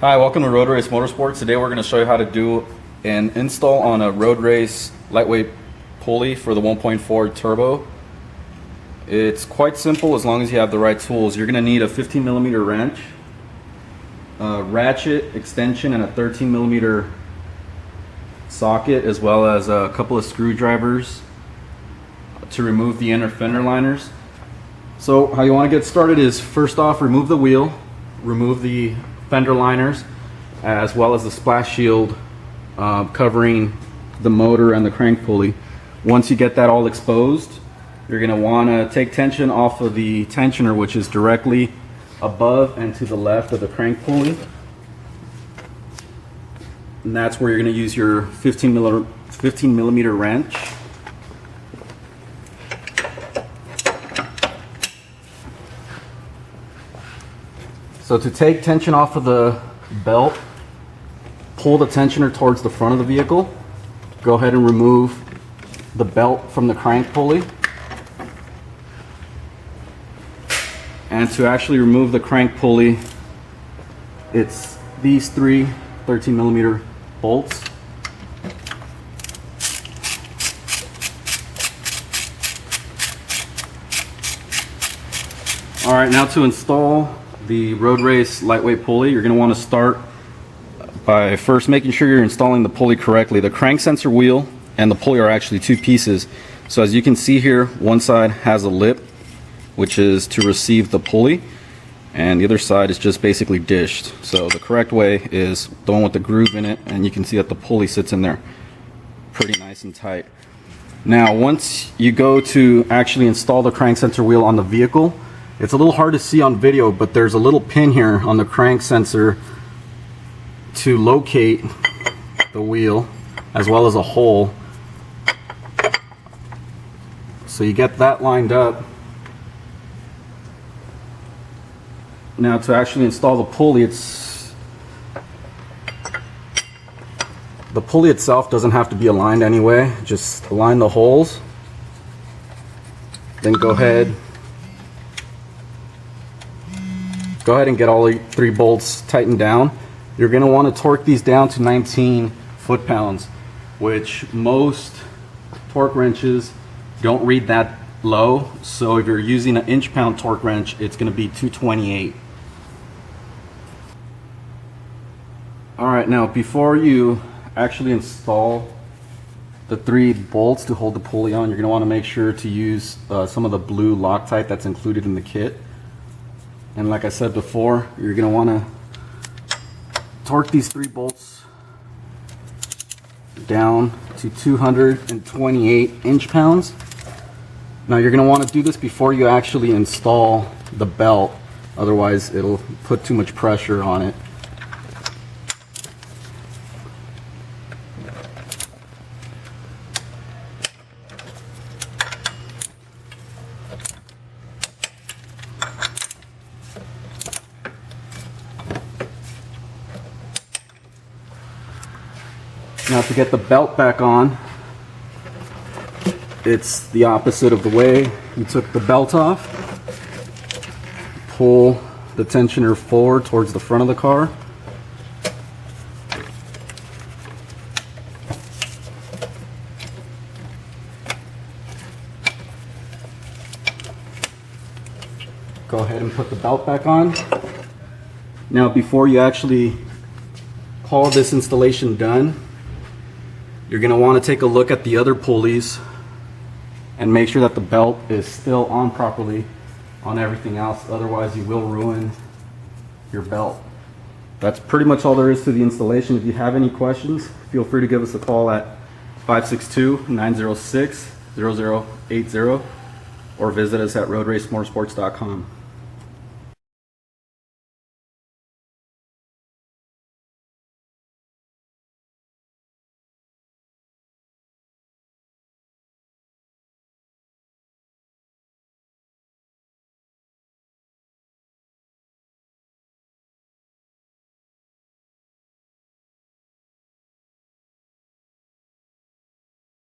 Hi, welcome to Road Race Motorsports. Today we're going to show you how to do an install on a Road Race lightweight pulley for the 1.4 turbo. It's quite simple as long as you have the right tools. You're going to need a 15mm wrench, a ratchet extension, and a 13mm socket, as well as a couple of screwdrivers to remove the inner fender liners. So how you want to get started is, first off, remove the wheel, remove the fender liners, as well as the splash shield covering the motor and the crank pulley. Once you get that all exposed, you're going to want to take tension off of the tensioner, which is directly above and to the left of the crank pulley. And that's where you're going to use your 15mm wrench. So to take tension off of the belt, pull the tensioner towards the front of the vehicle. Go ahead and remove the belt from the crank pulley. And to actually remove the crank pulley, it's these three 13mm bolts. All right, now to install the Road Race lightweight pulley, you're going to want to start by first making sure you're installing the pulley correctly. The crank sensor wheel and the pulley are actually two pieces. So as you can see here, one side has a lip, which is to receive the pulley, and the other side is just basically dished. So the correct way is the one with the groove in it, and you can see that the pulley sits in there pretty nice and tight. Now once you go to actually install the crank sensor wheel on the vehicle, it's a little hard to see on video, but there's a little pin here on the crank sensor to locate the wheel, as well as a hole. So you get that lined up. Now to actually install the pulley, the pulley itself doesn't have to be aligned anyway. Just align the holes, then go ahead and get all the three bolts tightened down. You're going to want to torque these down to 19 foot-pounds, which most torque wrenches don't read that low. So if you're using an inch-pound torque wrench, it's going to be 228. Alright, now before you actually install the three bolts to hold the pulley on, you're going to want to make sure to use some of the blue Loctite that's included in the kit. And like I said before, you're going to want to torque these three bolts down to 228 inch-pounds. Now you're going to want to do this before you actually install the belt, otherwise it'll put too much pressure on it. Now to get the belt back on, it's the opposite of the way you took the belt off. Pull the tensioner forward towards the front of the car. Go ahead and put the belt back on. Now before you actually call this installation done, you're going to want to take a look at the other pulleys and make sure that the belt is still on properly on everything else, otherwise you will ruin your belt. That's pretty much all there is to the installation. If you have any questions, feel free to give us a call at 562-906-0080 or visit us at roadracemotorsports.com.